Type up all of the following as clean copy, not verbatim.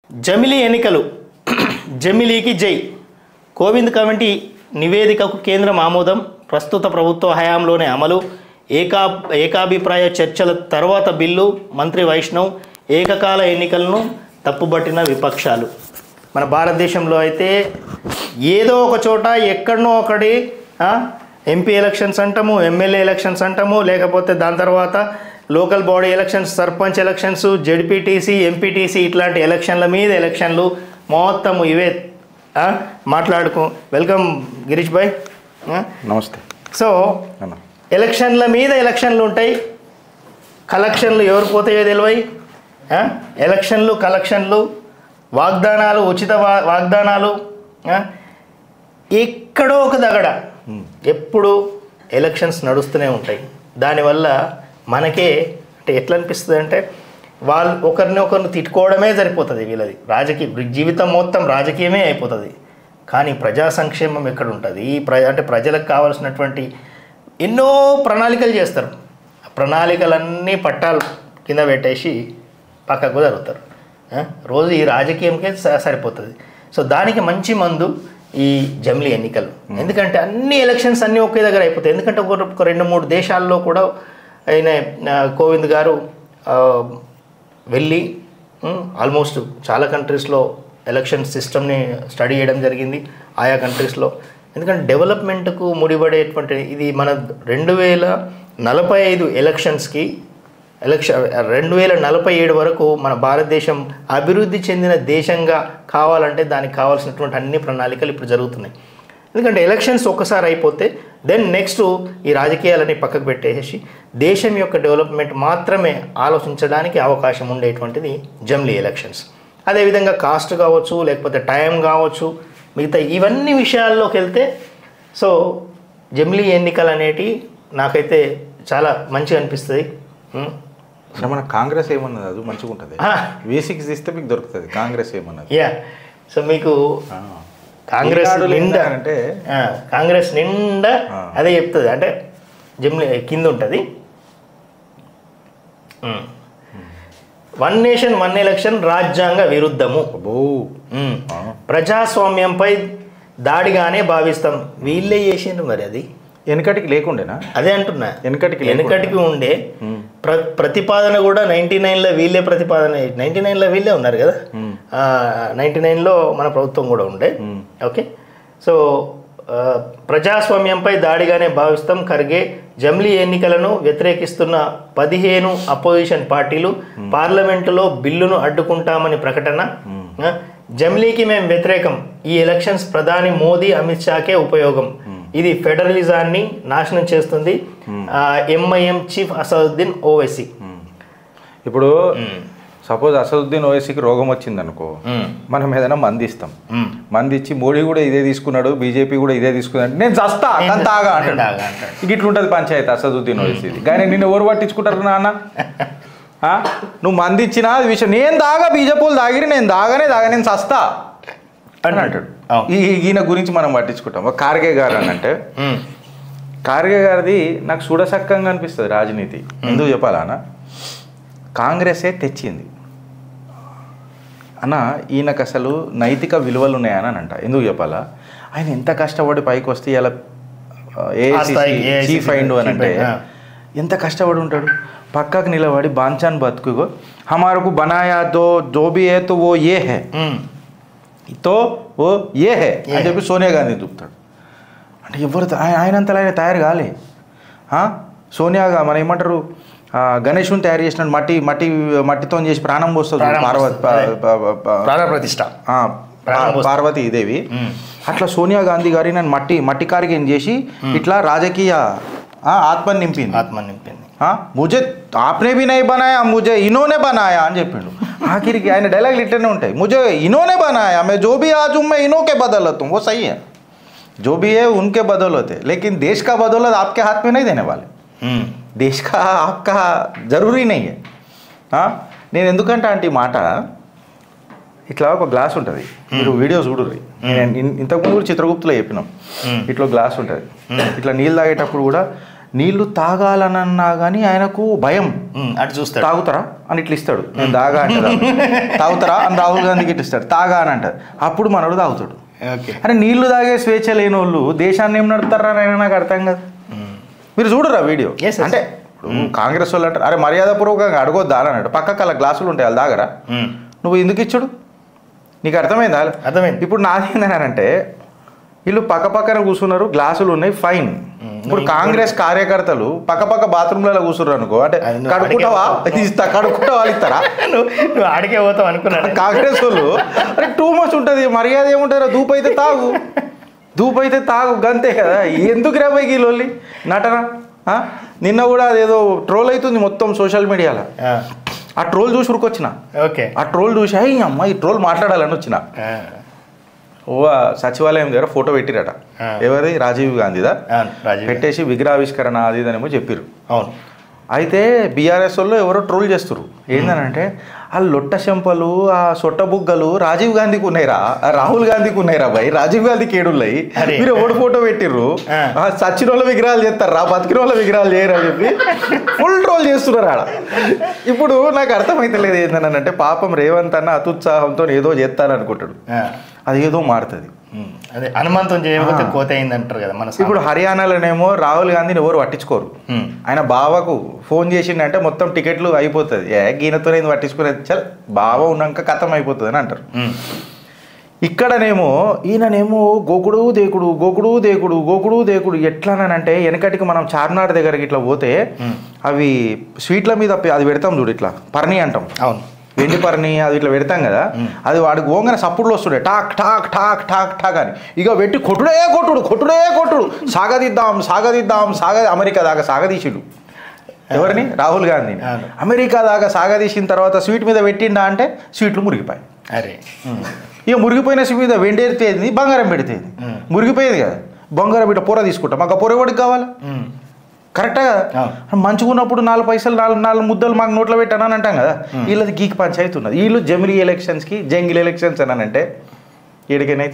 జమిలీ ఎన్నికలు జమిలీకి జై. కోవింద్ కమిటీ నివేదికకు కేంద్రం ఆమోదం. ప్రస్తుత ప్రభుత్వ హయాంలోనే అమలు. ఏకాభిప్రాయ చర్చల తర్వాత బిల్లు. మంత్రి వైష్ణవ్. ఏకకాల ఎన్నికలను తప్పుబట్టిన విపక్షాలు. మన భారతదేశంలో అయితే ఏదో ఒక చోట ఎక్కడనో ఒకటి ఎంపీ ఎలక్షన్స్ అంటాము, ఎమ్మెల్యే ఎలక్షన్స్ అంటాము, లేకపోతే దాని తర్వాత local body elections, sarpanch elections, ZPTC, MPTC ఇట్లాంటి ఎలక్షన్ల మీద ఎలక్షన్లు మొత్తము ఇవే మాట్లాడుకో. వెల్కమ్ గిరీష్ భాయ్. నమస్తే. సో ఎలక్షన్ల మీద ఎలక్షన్లు ఉంటాయి, కలెక్షన్లు ఎవరు పోతాయో తెలివై. ఎలక్షన్లు, కలెక్షన్లు, వాగ్దానాలు, ఉచిత వాగ్దానాలు, ఎక్కడో ఒక దగడ ఎప్పుడు ఎలక్షన్స్ నడుస్తూనే ఉంటాయి. దానివల్ల మనకే అంటే ఎట్లా అనిపిస్తుంది అంటే వాళ్ళు ఒకరిని తిట్టుకోవడమే సరిపోతుంది. వీళ్ళది రాజకీయ జీవితం మొత్తం రాజకీయమే అయిపోతుంది. కానీ ప్రజా సంక్షేమం ఎక్కడ ఉంటుంది? అంటే ప్రజలకు కావాల్సినటువంటి ఎన్నో ప్రణాళికలు చేస్తారు. ప్రణాళికలన్నీ పట్టాలు కింద పెట్టేసి పక్కకు జరుగుతారు. రోజు ఈ రాజకీయంకే సరిపోతుంది. సో దానికి మంచి మందు ఈ జమిలీ ఎన్నికలు. ఎందుకంటే అన్ని ఎలక్షన్స్ అన్నీ ఒకే దగ్గర అయిపోతాయి. ఎందుకంటే ఒక 2-3 దేశాల్లో కూడా ఆయన కోవింద్ గారు వెళ్ళి ఆల్మోస్ట్ చాలా కంట్రీస్లో ఎలక్షన్ సిస్టమ్ని స్టడీ చేయడం జరిగింది ఆయా కంట్రీస్లో. ఎందుకంటే డెవలప్మెంట్కు ముడిపడేటువంటి ఇది మన 2045 ఎలక్షన్స్కి 2047 వరకు మన భారతదేశం అభివృద్ధి చెందిన దేశంగా కావాలంటే దానికి కావాల్సినటువంటి అన్ని ప్రణాళికలు ఇప్పుడు జరుగుతున్నాయి. ఎందుకంటే ఎలక్షన్స్ ఒక్కసారి అయిపోతే దెన్ నెక్స్ట్ ఈ రాజకీయాలని పక్కకు పెట్టేసి దేశం యొక్క డెవలప్మెంట్ మాత్రమే ఆలోచించడానికి అవకాశం ఉండేటువంటిది జమిలీ ఎలక్షన్స్. అదేవిధంగా కాస్ట్ కావచ్చు, లేకపోతే టైం కావచ్చు, మిగతా ఇవన్నీ విషయాల్లోకి వెళ్తే సో జమిలీ ఎన్నికలు అనేటివి నాకైతే చాలా మంచిగా అనిపిస్తుంది. మన కాంగ్రెస్ ఏమన్నది అది మంచిగా ఉంటుంది. V6 ఇస్తే మీకు దొరుకుతుంది. కాంగ్రెస్ ఏమన్నది సో మీకు కాంగ్రెస్ నిండా అంటే కాంగ్రెస్ నిండా అదే చెప్తుంది. అంటే జమిలీ కింద ఉంటుంది వన్ నేషన్ వన్ ఎలక్షన్ రాజ్యాంగ విరుద్ధము, ప్రజాస్వామ్యంపై దాడిగానే భావిస్తాం. వీళ్ళే చేసిండ్రు మరి. అది వెనకటికి లేకుండేనా? అదే అంటున్నా, వెనకటికి ఉండే ప్రతిపాదన కూడా 99లో వీళ్ళే ప్రతిపాదన. 99లో వీళ్ళే ఉన్నారు కదా, 99లో మన ప్రభుత్వం కూడా ఉండే. ఓకే. సో ప్రజాస్వామ్యంపై దాడిగానే భావిస్తాం. ఖర్గే. జమిలీ ఎన్నికలను వ్యతిరేకిస్తున్న 15 అపోజిషన్ పార్టీలు పార్లమెంటులో బిల్లును అడ్డుకుంటామని ప్రకటన. జమిలీకి మేము వ్యతిరేకం. ఈ ఎలక్షన్స్ ప్రధాని మోదీ, అమిత్ షాకే ఉపయోగం. ఇది ఫెడరలిజాన్ని నాశనం చేస్తుంది. MIM chief Asaduddin Owaisi. ఇప్పుడు సపోజ్ అసదుద్దీన్ ఓవైసీకి రోగం వచ్చింది అనుకో, మనం ఏదైనా మంది ఇస్తాం. మంది ఇచ్చి మోడీ కూడా ఇదే తీసుకున్నాడు, బీజేపీ కూడా ఇదే తీసుకున్నాడు, నేను చస్తా తాగా అంటాడు. ఇక ఇట్లుంటుంది పంచాయతీ అసదుద్దీన్ ఓవైసీది. కానీ నిన్ను ఎవరు పట్టించుకుంటారు నాన్న? నువ్వు మంది ఇచ్చినా అది విషయం. నేను దాగా బీజేపీలు దాగిరి, నేను దాగానే నేను చస్తా అని అంటాడు. ఈయన గురించి మనం పట్టించుకుంటాం. ఖార్గే గారు అని అంటే ఖార్గే గారిది నాకు చూడసక్కంగా అనిపిస్తుంది రాజనీతి. ఎందుకు చెప్పాలా అన్న? కాంగ్రెసే తెచ్చింది అన్న. ఈయనకు అసలు నైతిక విలువలు ఉన్నాయని అంట. ఎందుకు చెప్పాలా? ఆయన ఎంత కష్టపడి పైకి వస్తే ఇలా చీఫ్ అయిండు అని అంటే ఎంత కష్టపడి ఉంటాడు. పక్కకు నిలబడి బాంచాన్ బతుకుగో హమారకు బనాయా దో జో భీ హై తో వో ఏ హై తో ఓ ఏ హే అని చెప్పి సోనియా గాంధీ చూపుతాడు. అంటే ఎవరు ఆయనంతలో ఆయన తయారు కాలే. సోనియాగా మనం ఏమంటారు, గణేషుని తయారు చేసినట్టు మట్టితో చేసి ప్రాణం పోస్తుంది ప్రతిష్ట పార్వతీదేవి. అట్లా సోనియా గాంధీ గారి నన్ను మట్టి కార్యం చేసి ఇట్లా రాజకీయ ఆత్మని నింపింది. ముజే ఆప్నే భీ నహీ బనాయా, ముజే ఇనోనే బనాయా అని చెప్పిండు. ఆఖరికి ఆయన డైలాగులు ఇట్లనే ఉంటాయి. मुझे इन्होंने बनाया, मैं जो भी आज हूँ मैं इन्हों के बदौलत हूँ. वो सही है, जो भी है उनके बदौलत है, लेकिन देश का बदौलत आपके हाथ में नहीं देने वाले. देश का आपका जरूरी नहीं है. నేను ఎందుకంటే అంటే ఈ మాట ఇట్లా ఒక గ్లాస్ ఉంటుంది. మీరు వీడియో చూడుర్రి. ఇంతకుముందు కూడా చిత్రగుప్తులో చెప్పినాం. ఇట్లా గ్లాస్ ఉంటుంది. ఇట్లా నీళ్ళు తాగేటప్పుడు కూడా నీళ్లు తాగాలనన్నా కానీ ఆయనకు భయం. అటు చూస్తాడు, తాగుతారా అని ఇట్లా ఇస్తాడు, నేను తాగా అంటారు. తాగుతారా అని రాహుల్ గాంధీకి ఇట్లా ఇస్తాడు, తాగా అని అంటారు. అప్పుడు మనోడు తాగుతాడు. అరే నీళ్లు తాగే స్వేచ్ఛ లేని వాళ్ళు దేశాన్ని ఏం నడుపుతారా అని నాకు అర్థం కాదు. మీరు చూడరా వీడియో? అంటే కాంగ్రెస్ వాళ్ళు అంటారు, అరే మర్యాదపూర్వకంగా అడగొద్దా అని అన్నాడు. పక్కకు అలా గ్లాసులు ఉంటాయి, వాళ్ళు తాగరా? నువ్వు ఎందుకు ఇచ్చాడు? నీకు అర్థమైందా? అర్థమైంది. ఇప్పుడు నాది ఏంటంటే వీళ్ళు పక్క పక్కన కూర్చున్నారు, గ్లాసులు ఉన్నాయి, ఫైన్. ఇప్పుడు కాంగ్రెస్ కార్యకర్తలు పక్క బాత్రూమ్లలో కూర్చున్నారు అనుకో, అంటే కడుక్కుంటావా ఇస్తా, కడుక్కుంటా వాళ్ళు ఇస్తారా? నువ్వు ఆడికే పోతావు అనుకున్నాను. కాంగ్రెస్ వాళ్ళు అరే టూ మచ్ ఉంటుంది, మర్యాద ఏముంటారా? దూపు అయితే తాగు, దూపు అయితే తాగు, గంతే కదా. ఎందుకు రా బైకి లోల్లి నటన? నిన్న కూడా అదేదో ట్రోల్ అవుతుంది మొత్తం సోషల్ మీడియాలో. ఆ ట్రోల్ చూసి ఉరికొచ్చిన. ఓకే, ఆ ట్రోల్ చూసి అమ్మ ఈ ట్రోల్ మాట్లాడాలని వచ్చిన. సచివాలయం దగ్గర ఫోటో పెట్టిరట, ఎవరిది? రాజీవ్ గాంధీదా. పెట్టేసి విగ్రహావిష్కరణ అది ఇదనేమో చెప్పిర్రు. అవును. అయితే బీఆర్ఎస్ వాళ్ళు ఎవరో ట్రోల్ చేస్తారు, ఏంటనంటే ఆ లొట్ట చెంపలు, ఆ సొట్ట బుగ్గలు రాజీవ్ గాంధీకి ఉన్నాయిరా, రాహుల్ గాంధీకి ఉన్నాయిరా భయ్, రాజీవ్ గాంధీకి ఏడున్నాయి, మీరు ఎవడు ఫోటో పెట్టిర్రు, సచిన వాళ్ళ విగ్రహాలు చేస్తారా, బతికిన వాళ్ళ విగ్రహాలు చేయరు అని చెప్పి ఫుల్ ట్రోల్ చేస్తున్నారు ఆడ. ఇప్పుడు నాకు అర్థమైతలేదు ఏంటనంటే పాపం రేవంత్ అన్న అత్యుత్సాహంతో ఏదో చేస్తాననుకుంటాడు, అది ఏదో మారుతుంది. అదే హనుమంతం చేయకపోతే కోత అయింది అంటారు కదా మన. ఇప్పుడు హర్యానాలోనేమో రాహుల్ గాంధీని ఎవరు పట్టించుకోరు. ఆయన బావకు ఫోన్ చేసిండంటే మొత్తం టికెట్లు అయిపోతుంది, గీనతో పట్టించుకునేది, చల్ బావ ఉన్నాక కథం అయిపోతుంది అని అంటారు. ఇక్కడనేమో ఈయననేమో గోకుడు దేకుడు గోకుడు దేకుడు గోకుడు దేకుడు. ఎట్లానంటే వెనకటికి మనం చార్మినార్ దగ్గరికి ఇట్లా పోతే అవి స్వీట్ల మీద అది పెడతాం చూడు, ఇట్లా పర్ణి అంటాం. అవును, వెండి పర్ని అది ఇట్లా పెడతాం కదా, అది వాడికి ఓంగన సప్పుడులో వస్తుండే talk talk talk talk talk అని. ఇక పెట్టి కొట్టుడే కొట్టుడు కొట్టుడే కొట్టుడు, సాగదిద్దాం సాగదిద్దాం అమెరికా దాకా సాగదీసిడు. ఎవరిని? రాహుల్ గాంధీని. అమెరికా దాకా సాగదీసిన తర్వాత స్వీట్ మీద పెట్టిండా అంటే స్వీట్లు మురిగిపోయాయి. అరే ఇక మురిగిపోయిన స్వీట్ మీద వెండి ఎడితేది, బంగారం పెడితేది, మురిగిపోయేది కదా. బంగారం ఇట్లా పొర తీసుకుంటాం, మాకు పొర ఎవరికి కావాలా? కరెక్టే కదా. మంచిగా ఉన్నప్పుడు 4 పైసలు 4 ముద్దలు మాకు నోట్లో పెట్టానని అంటాం కదా. వీళ్ళది గీక్ పంచాయతీ ఉన్నది. వీళ్ళు జమిలీ ఎలక్షన్స్కి జంగిల్ ఎలక్షన్స్ అని అంటే ఏడికైనా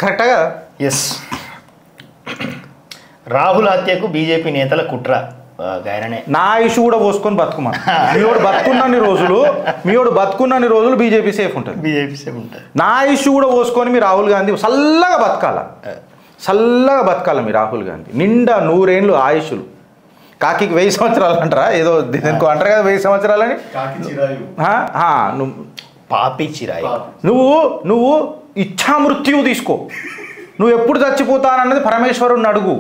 కరెక్టా కదా? ఎస్. రాహుల్ హత్యకు బీజేపీ నేతల కుట్ర. నా ఇష్యూ కూడా పోసుకొని బతుకుమా. మీవాడు బతుకున్నన్ని రోజులు బీజేపీ సేఫ్ ఉంటుంది. నా ఇష్యూ కూడా పోసుకొని మీ రాహుల్ గాంధీ చల్లగా బతకాల మీ రాహుల్ గాంధీ. నిండా 100 ఏళ్ళు ఆయుష్లు. కాకి 1000 సంవత్సరాలు అంటారా, ఏదో దీనికి అంటారు కదా 1000 సంవత్సరాలని. పాపి చిరాయి. నువ్వు ఇచ్ఛామృత్యువు తీసుకో. నువ్వు ఎప్పుడు చచ్చిపోతానన్నది పరమేశ్వరుణ్ణి అడుగు.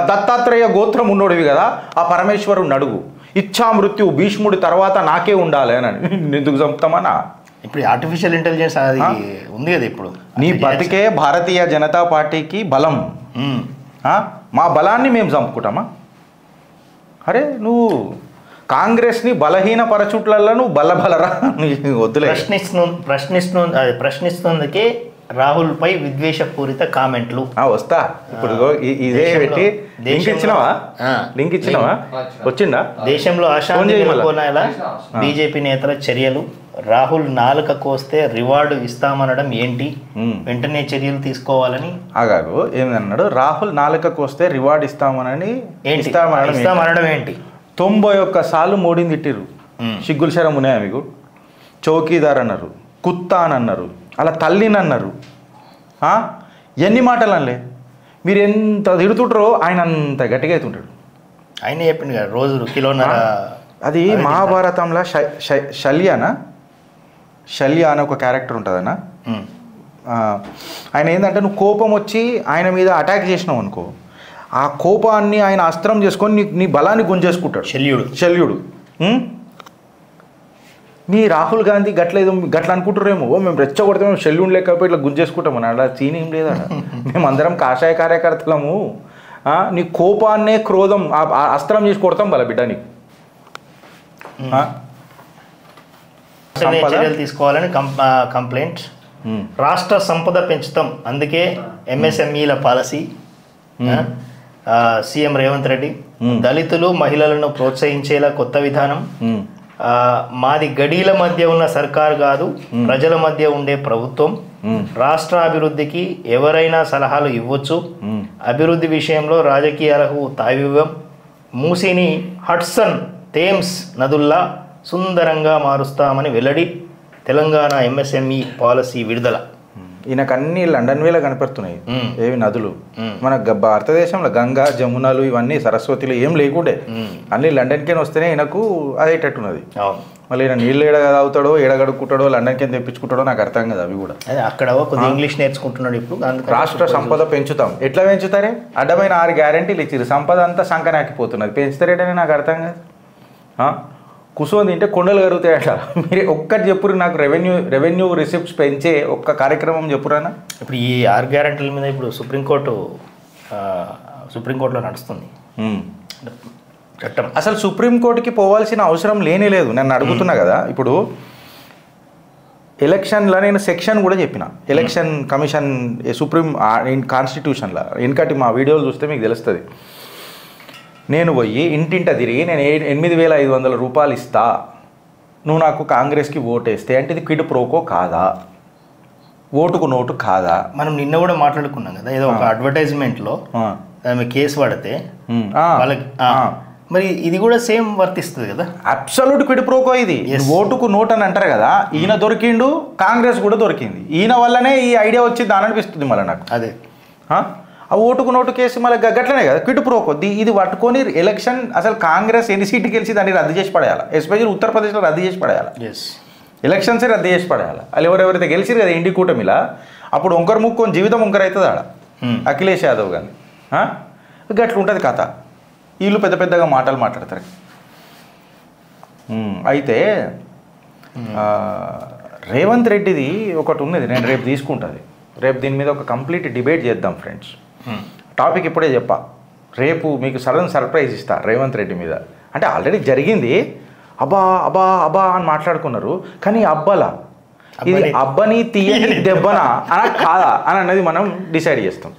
దత్తాత్రేయ గోత్రం ఉన్నోడివి కదా, ఆ పరమేశ్వరుణ్ణి అడుగు. ఇచ్ఛామృత్యువు భీష్ముడి తర్వాత నాకే ఉండాలి అని. ఎందుకు చంపుతామన్నా? ఇప్పుడు ఆర్టిఫిషియల్ ఇంటెలిజెన్స్ అది ఉంది కదా. ఇప్పుడు నీ బతికే భారతీయ జనతా పార్టీకి బలం. మా బలాన్ని మేము చంపుకుంటామా? అరే నువ్వు కాంగ్రెస్ని బలహీన పరచుట్లలో నువ్వు బలరా వద్దులే. ప్రశ్నిస్తుందికే రాహుల్ పై విద్వేషపూరిత కామెంట్లు. వస్తా ఇప్పుడు ఇదే పెట్టి లింక్ ఇచ్చినావా వచ్చిందా? దేశంలో అశాంతి నెలకొనేలా బీజేపీ నేతల చర్యలు. రాహుల్ నాలుక కోస్తే రివార్డు ఇస్తామనడం ఏంటి? వెంటనే చర్యలు తీసుకోవాలని. ఆగాగు ఏమన్నాడు? రాహుల్ నాలుక కోస్తే రివార్డు ఇస్తామనని ఇస్తామనడం ఏంటి? 91 సార్లు మోడీని తిట్టిర్రు. సిగ్గుల శరం ఉన్నాయా మీకు? చౌకీదార్ అన్నారు, కుత్తా అని అన్నారు, అలా తల్లిని అన్నారు. ఎన్ని మాటలు అనలే. మీరు ఎంత తిడుతుంటారో ఆయన అంత గట్టిగా అవుతుంటాడు. ఆయన చెప్పింది కదా రోజు కిలోన్నర. అది మహాభారతంలో శల్య అనే ఒక క్యారెక్టర్ ఉంటుందన్న. ఆయన ఏంటంటే నువ్వు కోపం వచ్చి ఆయన మీద అటాక్ చేసినావు అనుకో, ఆ కోపాన్ని ఆయన అస్త్రం చేసుకొని నీ బలాన్ని గుంజేసుకుంటాడు. శల్యుడు. మీ రాహుల్ గాంధీ గట్ల అనుకుంటారేమో, మేము రెచ్చగొడితే మేము శల్యుని లేకపోతే ఇట్లా గుంజేసుకుంటామని. అలా సీన్ ఏం లేదా? మేమందరం కాషాయ కార్యకర్తలము. నీ కోపాన్నే క్రోధం అస్త్రం చేసి కొడతాం బల బిడ్డ నీకు. చర్యలు తీసుకోవాలని కంప్లైంట్. రాష్ట్ర సంపద పెంచుతాం, అందుకే ఎంఎస్ఎంఈల పాలసీ. సీఎం రేవంత్ రెడ్డి. దళితులు మహిళలను ప్రోత్సహించేలా కొత్త విధానం. మాది గడీల మధ్య ఉన్న సర్కార్ కాదు, ప్రజల మధ్య ఉండే ప్రభుత్వం. రాష్ట్ర అభివృద్ధికి ఎవరైనా సలహాలు ఇవ్వచ్చు. అభివృద్ధి విషయంలో రాజకీయాలకు తావివ్వం. మూసిని హడ్సన్, థేమ్స్ నదుల్లా సుందరంగా మారుస్తామని వెల్లడి. తెలంగాణ ఎంఎస్ఎంఈ పాలసీ విడుదల. ఈయనకు అన్ని లండన్ వేలా కనపడుతున్నాయి. ఏవి నదులు మన భారతదేశంలో గంగా, జమునలు, ఇవన్నీ సరస్వతిలు ఏం లేకుండే, అన్ని లండన్కే వస్తేనే ఈయనకు అదేటట్టున్నది. మళ్ళీ ఈయన నీళ్ళు ఏడ తాగుతాడో, ఏడగడుక్కుంటాడో, లండన్కి తెప్పించుకుంటాడో నాకు అర్థం కదా. అవి కూడా అక్కడ కొద్దిగా ఇంగ్లీష్ నేర్చుకుంటున్నాడు ఇప్పుడు. రాష్ట్ర సంపద పెంచుతాం. ఎట్లా పెంచుతారే? అడ్డమైన 6 గ్యారెంటీలు ఇచ్చారు. సంపద అంతా సంకనాకిపోతున్నది. పెంచుతారేటని నాకు అర్థం కాదు. కుసోని తింటే కొండలు కరుగుతాయట. మీరు ఒక్కటి చెప్పురు నాకు. రెవెన్యూ రిసిప్ట్స్ పెంచే ఒక్క కార్యక్రమం చెప్పురానా? ఇప్పుడు ఈ 6 గ్యారెంటీల మీద ఇప్పుడు సుప్రీంకోర్టులో నడుస్తుంది చట్టం. అసలు సుప్రీంకోర్టుకి పోవాల్సిన అవసరం లేనే లేదు. నన్ను అడుగుతున్నా కదా. ఇప్పుడు ఎలక్షన్లో నేను సెక్షన్ కూడా చెప్పిన. ఎలక్షన్ కమిషన్ సుప్రీం కాన్స్టిట్యూషన్లో వెనకటి మా వీడియోలు చూస్తే మీకు తెలుస్తుంది. నేను పోయి ఇంటింట తిరిగి నేను 8,500 రూపాయలు ఇస్తా, నువ్వు నాకు కాంగ్రెస్కి ఓటేస్తే అంటే ఇది క్విడ్ ప్రోకో కాదా, ఓటుకు నోటు కాదా? మనం నిన్న కూడా మాట్లాడుకున్నాం కదా, ఏదో ఒక అడ్వర్టైజ్మెంట్లో ఆమె కేసు పడితే వాళ్ళకి మరి ఇది కూడా సేమ్ వర్తిస్తుంది కదా. అబ్సల్యూట్ క్విడ్ ప్రోకో ఇది. ఓటుకు నోట్ అని అంటారు కదా. ఈయన దొరికిండు, కాంగ్రెస్ కూడా దొరికింది. ఈయన వల్లనే ఈ ఐడియా వచ్చింది అని అనిపిస్తుంది మళ్ళీ నాకు. అదే ఆ ఓటుకు నోటు కేసు మళ్ళీ గట్లనే కదా క్విడ్ ప్రోకో. ఇది పట్టుకొని ఎలక్షన్ అసలు కాంగ్రెస్ ఎన్ని సీట్లు గెలిచి దాన్ని రద్దు చేసి పడేయాలి. ఎస్పెషల్లీ ఉత్తరప్రదేశ్లో రద్దు చేసి పడేయాలి. ఎలక్షన్సే రద్దు చేసి పడేయాలి. వాళ్ళు ఎవరెవరైతే గెలిచిరు కదా ఇండి కూటమిలా, అప్పుడు ఒంకరు ముక్కొని జీవితం ఒంకరు అవుతుంది ఆడ. అఖిలేష్ యాదవ్ కానీ గట్ల ఉంటుంది కథ. వీళ్ళు పెద్ద పెద్దగా మాటలు మాట్లాడతారు. అయితే రేవంత్ రెడ్డిది ఒకటి ఉన్నది, నేను రేపు తీసుకుంటుంది. రేపు దీని మీద ఒక కంప్లీట్ డిబేట్ చేద్దాం ఫ్రెండ్స్. టాపిక్ ఇప్పుడే చెప్పా. రేపు మీకు సడన్ సర్ప్రైజ్ ఇస్తా రేవంత్ రెడ్డి మీద. అంటే ఆల్రెడీ జరిగింది. అబ్బా అబ్బా అబ్బా అని మాట్లాడుకున్నారు. కానీ అబ్బలా ఇది అబ్బని తీయని దెబ్బనా అన కాదా అని అన్నది మనం డిసైడ్ చేస్తాం.